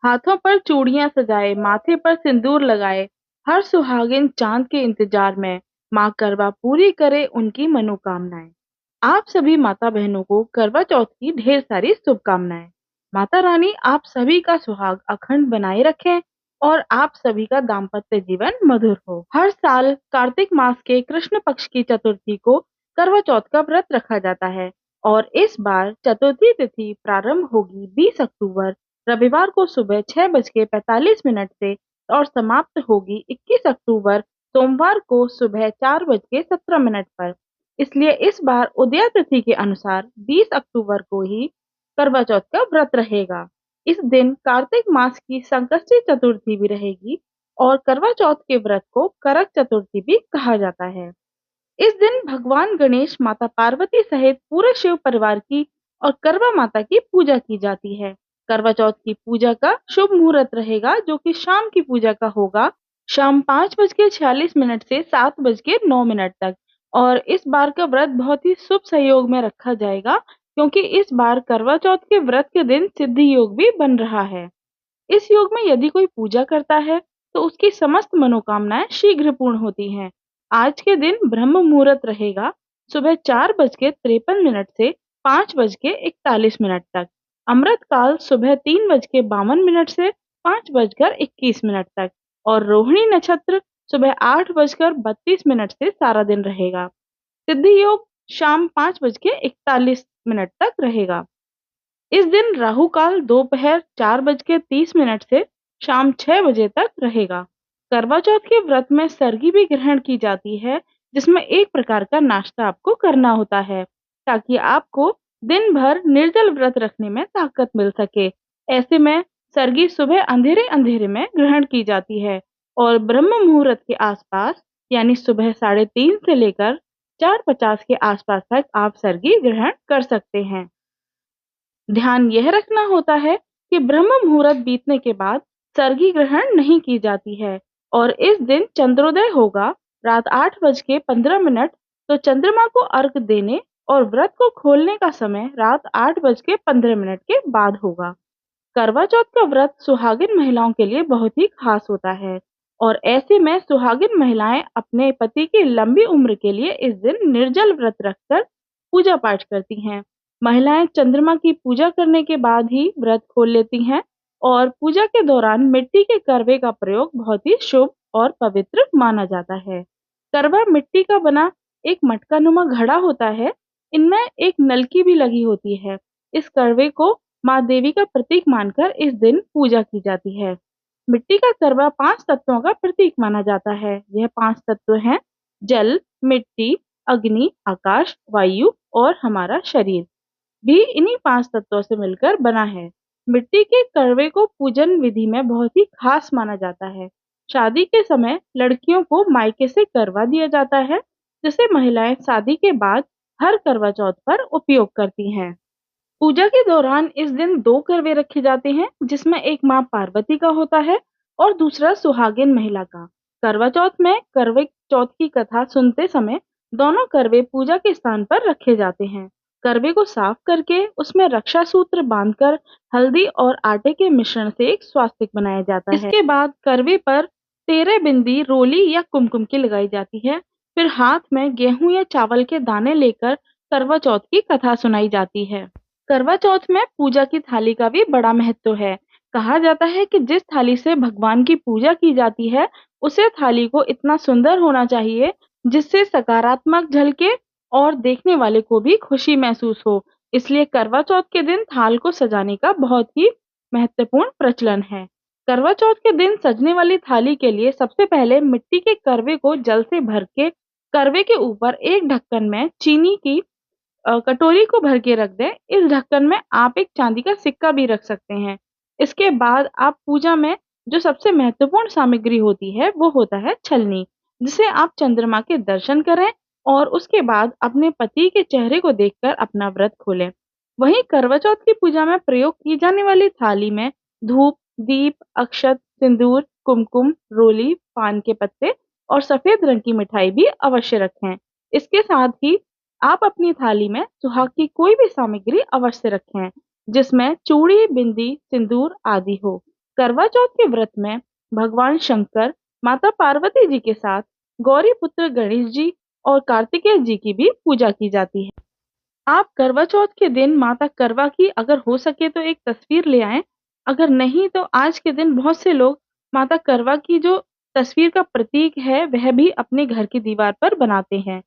हाथों पर चूड़ियां सजाए, माथे पर सिंदूर लगाए, हर सुहागिन चांद के इंतजार में, माँ करवा पूरी करे उनकी मनोकामनाएं। आप सभी माता बहनों को करवा चौथ की ढेर सारी शुभकामनाएं। माता रानी आप सभी का सुहाग अखंड बनाए रखें और आप सभी का दाम्पत्य जीवन मधुर हो। हर साल कार्तिक मास के कृष्ण पक्ष की चतुर्थी को करवा चौथ का व्रत रखा जाता है और इस बार चतुर्थी तिथि प्रारंभ होगी 20 अक्टूबर रविवार को सुबह 6:45 से और समाप्त होगी 21 अक्टूबर सोमवार को सुबह 4:17 पर। इसलिए इस बार उदया तिथि के अनुसार 20 अक्टूबर को ही करवा चौथ का व्रत रहेगा। इस दिन कार्तिक मास की संकष्टी चतुर्थी भी रहेगी और करवा चौथ के व्रत को करक चतुर्थी भी कहा जाता है। इस दिन भगवान गणेश, माता पार्वती सहित पूरे शिव परिवार की और करवा माता की पूजा की जाती है। करवा चौथ की पूजा का शुभ मुहूर्त रहेगा जो कि शाम की पूजा का होगा, शाम 5:46 से 7:09 तक। और इस बार का व्रत बहुत ही शुभ संयोग में रखा जाएगा क्योंकि इस बार करवा चौथ के व्रत के दिन सिद्धि योग भी बन रहा है। इस योग में यदि कोई पूजा करता है तो उसकी समस्त मनोकामनाएं शीघ्र पूर्ण होती हैं। आज के दिन ब्रह्म मुहूर्त रहेगा सुबह 4:53 से 5:41 तक। अमृत काल सुबह 3:52 से 5:21 तक और रोहिणी नक्षत्र सुबह 8:32 से सारा दिन रहेगा। सिद्धि योग शाम 5:41 तक रहेगा। इस दिन राहु काल दोपहर 4:30 से शाम 6 बजे तक रहेगा। करवा चौथ के व्रत में सरगी भी ग्रहण की जाती है जिसमें एक प्रकार का नाश्ता आपको करना होता है ताकि आपको दिन भर निर्जल व्रत रखने में ताकत मिल सके। ऐसे में सरगी सुबह अंधेरे अंधेरे में ग्रहण की जाती है और ब्रह्म मुहूर्त के आसपास यानी सुबह 3:30 से लेकर 4:50 के आसपास तक आप सरगी ग्रहण कर सकते हैं। ध्यान यह रखना होता है कि ब्रह्म मुहूर्त बीतने के बाद सरगी ग्रहण नहीं की जाती है और इस दिन चंद्रोदय होगा रात 8:15। तो चंद्रमा को अर्घ देने और व्रत को खोलने का समय रात 8:15 के बाद होगा। करवा चौथ का व्रत सुहागिन महिलाओं के लिए बहुत ही खास होता है और ऐसे में सुहागिन महिलाएं अपने पति की लंबी उम्र के लिए इस दिन निर्जल व्रत रखकर पूजा पाठ करती हैं। महिलाएं चंद्रमा की पूजा करने के बाद ही व्रत खोल लेती हैं और पूजा के दौरान मिट्टी के करवे का प्रयोग बहुत ही शुभ और पवित्र माना जाता है। करवा मिट्टी का बना एक मटका नुमा घड़ा होता है। इनमें एक नलकी भी लगी होती है। इस करवे को माँ देवी का प्रतीक मानकर इस दिन पूजा की जाती है। मिट्टी का करवा 5 तत्वों का प्रतीक माना जाता है। यह 5 तत्व हैं जल, मिट्टी, अग्नि, आकाश, वायु और हमारा शरीर भी इन्हीं 5 तत्वों से मिलकर बना है। मिट्टी के करवे को पूजन विधि में बहुत ही खास माना जाता है। शादी के समय लड़कियों को मायके से करवा दिया जाता है जिसे महिलाएं शादी के बाद हर करवा चौथ पर उपयोग करती हैं। पूजा के दौरान इस दिन 2 करवे रखे जाते हैं जिसमें एक मां पार्वती का होता है और दूसरा सुहागिन महिला का। करवा चौथ में करवे चौथ की कथा सुनते समय दोनों करवे पूजा के स्थान पर रखे जाते हैं। करवे को साफ करके उसमें रक्षा सूत्र बांधकर हल्दी और आटे के मिश्रण से एक स्वास्तिक बनाया जाता है। इसके बाद करवे पर 13 बिंदी रोली या कुमकुम की लगाई जाती है। फिर हाथ में गेहूं या चावल के दाने लेकर करवा चौथ की कथा सुनाई जाती है। करवा चौथ में पूजा की थाली का भी बड़ा महत्व है। कहा जाता है कि जिस थाली से भगवान की पूजा की जाती है उसे थाली को इतना सुंदर होना चाहिए जिससे सकारात्मक झलके और देखने वाले को भी खुशी महसूस हो। इसलिए करवा चौथ के दिन थाल को सजाने का बहुत ही महत्वपूर्ण प्रचलन है। करवा चौथ के दिन सजने वाली थाली के लिए सबसे पहले मिट्टी के करवे को जल से भर के करवे के ऊपर एक ढक्कन में चीनी की कटोरी को भर के रख दें। इस ढक्कन में आप एक चांदी का सिक्का भी रख सकते हैं। इसके बाद आप पूजा में जो सबसे महत्वपूर्ण सामग्री होती है वो होता है छलनी, जिसे आप चंद्रमा के दर्शन करें और उसके बाद अपने पति के चेहरे को देखकर अपना व्रत खोलें। वहीं करवा चौथ की पूजा में प्रयोग की जाने वाली थाली में धूप, दीप, अक्षत, सिंदूर, कुमकुम, रोली, पान के पत्ते और सफेद रंग की मिठाई भी अवश्य रखें। इसके साथ ही आप अपनी थाली में सुहाग की कोई भी सामग्री अवश्य रखें जिसमें चूड़ी, बिंदी, सिंदूर आदि हो। करवा चौथ के व्रत में भगवान शंकर, माता पार्वती जी के साथ गौरी पुत्र गणेश जी और कार्तिकेय जी की भी पूजा की जाती है। आप करवा चौथ के दिन माता करवा की अगर हो सके तो एक तस्वीर ले आएं। अगर नहीं तो आज के दिन बहुत से लोग माता करवा की जो तस्वीर का प्रतीक है वह भी अपने घर की दीवार पर बनाते हैं।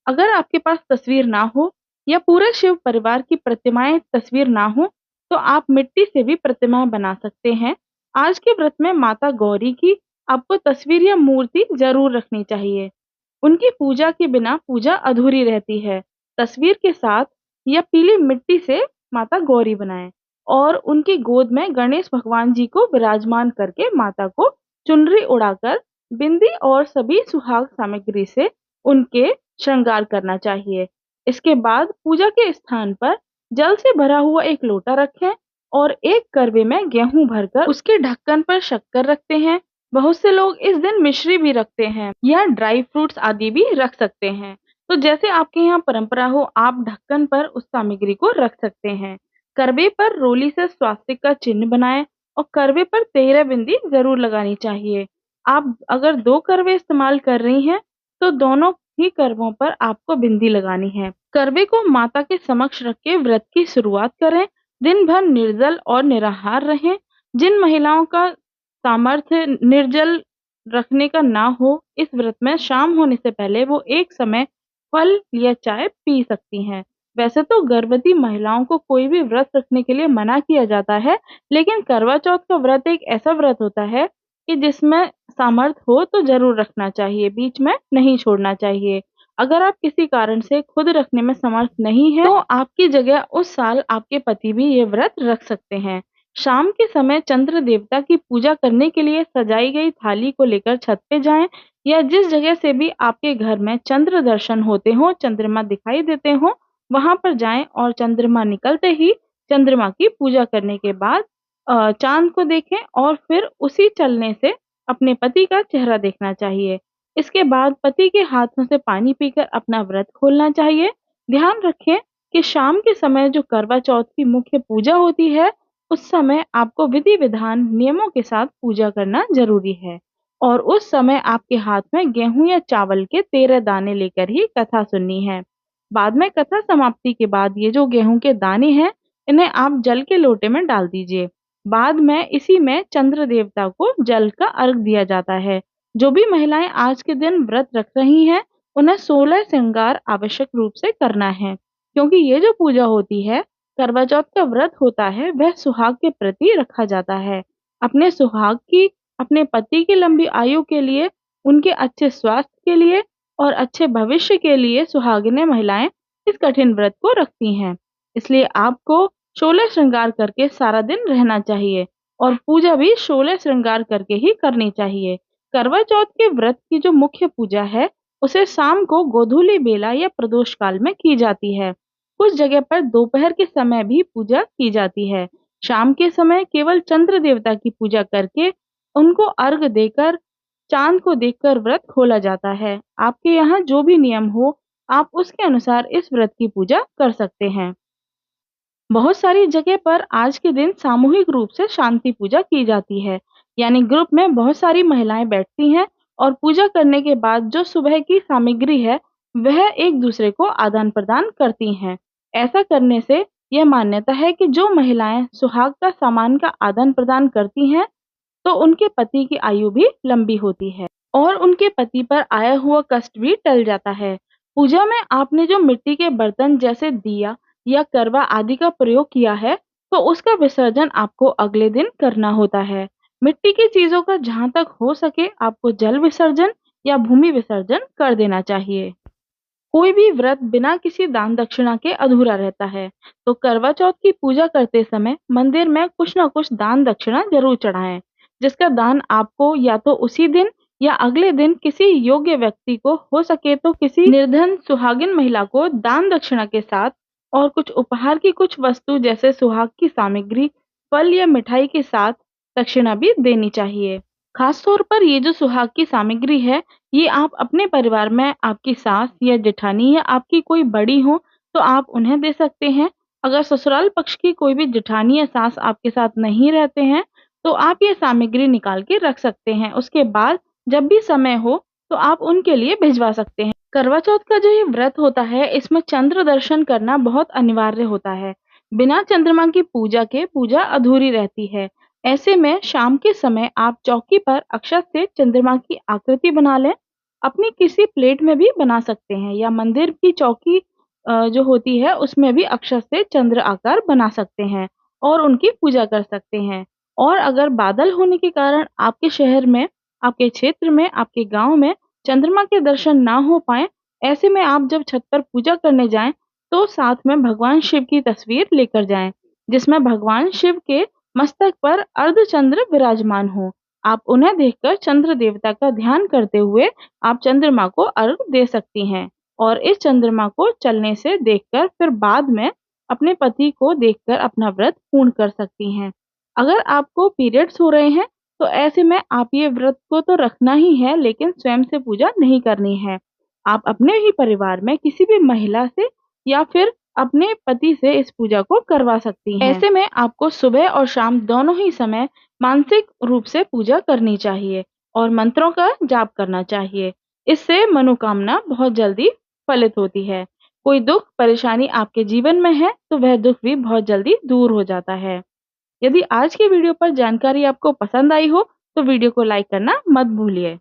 अगर आपके पास तस्वीर ना हो या पूरे शिव परिवार की प्रतिमाएं तस्वीर ना हो तो आप मिट्टी से भी प्रतिमाएं बना सकते हैं। आज के व्रत में माता गौरी की आपको तस्वीर या मूर्ति जरूर रखनी चाहिए। उनकी पूजा के बिना पूजा अधूरी रहती है। तस्वीर के साथ या पीली मिट्टी से माता गौरी बनाएं और उनकी गोद में गणेश भगवान जी को विराजमान करके माता को चुनरी उड़ाकर बिंदी और सभी सुहाग सामग्री से उनके श्रृंगार करना चाहिए। इसके बाद पूजा के स्थान पर जल से भरा हुआ एक लोटा रखें और एक करवे में गेहूं भरकर उसके ढक्कन पर शक्कर रखते हैं। बहुत से लोग इस दिन मिश्री भी रखते हैं या ड्राई फ्रूट्स आदि भी रख सकते हैं। तो जैसे आपके यहाँ परंपरा हो आप ढक्कन पर उस सामग्री को रख सकते हैं। करवे पर रोली से स्वास्तिक का चिन्ह बनाएं और करवे पर 13 बिंदी जरूर लगानी चाहिए। आप अगर 2 करवे इस्तेमाल कर रही हैं तो दोनों ही करवों पर आपको बिंदी लगानी है। करवे को माता के समक्ष रख के व्रत की शुरुआत करें। दिन भर निर्जल और निराहार रहें। जिन महिलाओं का सामर्थ्य निर्जल रखने का ना हो, इस व्रत में शाम होने से पहले वो एक समय फल या चाय पी सकती हैं। वैसे तो गर्भवती महिलाओं को कोई भी व्रत रखने के लिए मना किया जाता है, लेकिन करवा चौथ का व्रत एक ऐसा व्रत होता है कि जिसमें सामर्थ्य हो तो जरूर रखना चाहिए, बीच में नहीं छोड़ना चाहिए। अगर आप किसी कारण से खुद रखने में समर्थ नहीं है, तो आपकी जगह उस साल आपके पति भी ये व्रत रख सकते हैं। शाम के समय चंद्र देवता की पूजा करने के लिए सजाई गई थाली को लेकर छत पे जाएं या जिस जगह से भी आपके घर में चंद्र दर्शन होते हो, चंद्रमा दिखाई देते हो, वहां पर जाएं और चंद्रमा निकलते ही चंद्रमा की पूजा करने के बाद चांद को देखें और फिर उसी चलने से अपने पति का चेहरा देखना चाहिए। इसके बाद पति के हाथों से पानी पीकर अपना व्रत खोलना चाहिए। ध्यान रखें कि शाम के समय जो करवा चौथ की मुख्य पूजा होती है उस समय आपको विधि विधान नियमों के साथ पूजा करना जरूरी है और उस समय आपके हाथ में गेहूं या चावल के 13 दाने लेकर ही कथा सुननी है। बाद में कथा समाप्ति के बाद ये जो गेहूं के दाने हैं इन्हें आप जल के लोटे में डाल दीजिए। बाद में इसी में चंद्र देवता को जल का अर्घ दिया जाता है। जो भी महिलाएं आज के दिन व्रत रख रही हैं उन्हें 16 श्रृंगार आवश्यक रूप से करना है, क्योंकि ये जो पूजा होती है करवा चौथ का व्रत होता है वह सुहाग के प्रति रखा जाता है। अपने सुहाग की, अपने पति की लंबी आयु के लिए, उनके अच्छे स्वास्थ्य के लिए और अच्छे भविष्य के लिए सुहागिनें महिलाएं इस कठिन व्रत को रखती हैं। इसलिए आपको 16 श्रृंगार करके सारा दिन रहना चाहिए और पूजा भी 16 श्रृंगार करके ही करनी चाहिए। करवा चौथ के व्रत की जो मुख्य पूजा है उसे शाम को गोधूली बेला या प्रदोष काल में की जाती है। कुछ जगह पर दोपहर के समय भी पूजा की जाती है। शाम के समय केवल चंद्र देवता की पूजा करके उनको अर्घ देकर चांद को देखकर व्रत खोला जाता है। आपके यहाँ जो भी नियम हो आप उसके अनुसार इस व्रत की पूजा कर सकते हैं। बहुत सारी जगह पर आज के दिन सामूहिक रूप से शांति पूजा की जाती है, यानी ग्रुप में बहुत सारी महिलाएं बैठती हैं और पूजा करने के बाद जो सुबह की सामग्री है वह एक दूसरे को आदान प्रदान करती हैं। ऐसा करने से यह मान्यता है कि जो महिलाएं सुहाग का सामान का आदान प्रदान करती हैं तो उनके पति की आयु भी लंबी होती है और उनके पति पर आया हुआ कष्ट भी टल जाता है। पूजा में आपने जो मिट्टी के बर्तन जैसे दिया या करवा आदि का प्रयोग किया है तो उसका विसर्जन आपको अगले दिन करना होता है। मिट्टी की चीजों का जहाँ तक हो सके आपको जल विसर्जन या भूमि विसर्जन कर देना चाहिए। कोई भी व्रत बिना किसी दान दक्षिणा के अधूरा रहता है, तो करवा चौथ की पूजा करते समय मंदिर में कुछ न कुछ दान दक्षिणा जरूर चढ़ाएं, जिसका दान आपको या तो उसी दिन या अगले दिन किसी योग्य व्यक्ति को, हो सके तो किसी निर्धन सुहागिन महिला को दान दक्षिणा के साथ और कुछ उपहार की कुछ वस्तु जैसे सुहाग की सामग्री, फल या मिठाई के साथ दक्षिणा भी देनी चाहिए। खास तौर पर ये जो सुहाग की सामग्री है ये आप अपने परिवार में आपकी सास या जेठानी या आपकी कोई बड़ी हो तो आप उन्हें दे सकते हैं। अगर ससुराल पक्ष की कोई भी जेठानी या सास आपके साथ नहीं रहते हैं तो आप ये सामग्री निकाल के रख सकते हैं। उसके बाद जब भी समय हो तो आप उनके लिए भिजवा सकते हैं। करवा चौथ का जो ये व्रत होता है, इसमें चंद्र दर्शन करना बहुत अनिवार्य होता है। बिना चंद्रमा की पूजा के पूजा अधूरी रहती है। ऐसे में शाम के समय आप चौकी पर अक्षत से चंद्रमा की आकृति बना लें। अपनी किसी प्लेट में भी बना सकते हैं या मंदिर की चौकी जो होती है उसमें भी अक्षत से चंद्र आकार बना सकते हैं और उनकी पूजा कर सकते हैं। और अगर बादल होने के कारण आपके शहर में, आपके क्षेत्र में, आपके गाँव में चंद्रमा के दर्शन ना हो पाएँ, ऐसे में आप जब छत पर पूजा करने जाएँ, तो साथ में भगवान शिव की तस्वीर लेकर जाएँ, जिसमें भगवान शिव के मस्तक पर अर्धचंद्र विराजमान हो। आप उन्हें देखकर चंद्र देवता का ध्यान करते हुए आप चंद्रमा को अर्घ दे सकती हैं और इस चंद्रमा को चलने से देखकर फिर बाद में अपने पति को देखकर अपना व्रत पूर्ण कर सकती हैं। अगर आपको पीरियड्स हो रहे हैं, तो ऐसे में आप ये व्रत को तो रखना ही है, लेकिन स्वयं से पूजा नहीं करनी है। आप अपने ही परिवार में किसी भी महिला से या फिर अपने पति से इस पूजा को करवा सकती हैं। ऐसे में आपको सुबह और शाम दोनों ही समय मानसिक रूप से पूजा करनी चाहिए और मंत्रों का जाप करना चाहिए। इससे मनोकामना बहुत जल्दी फलित होती है। कोई दुख परेशानी आपके जीवन में है, तो वह दुख भी बहुत जल्दी दूर हो जाता है। यदि आज की वीडियो पर जानकारी आपको पसंद आई हो, तो वीडियो को लाइक करना मत भूलिए।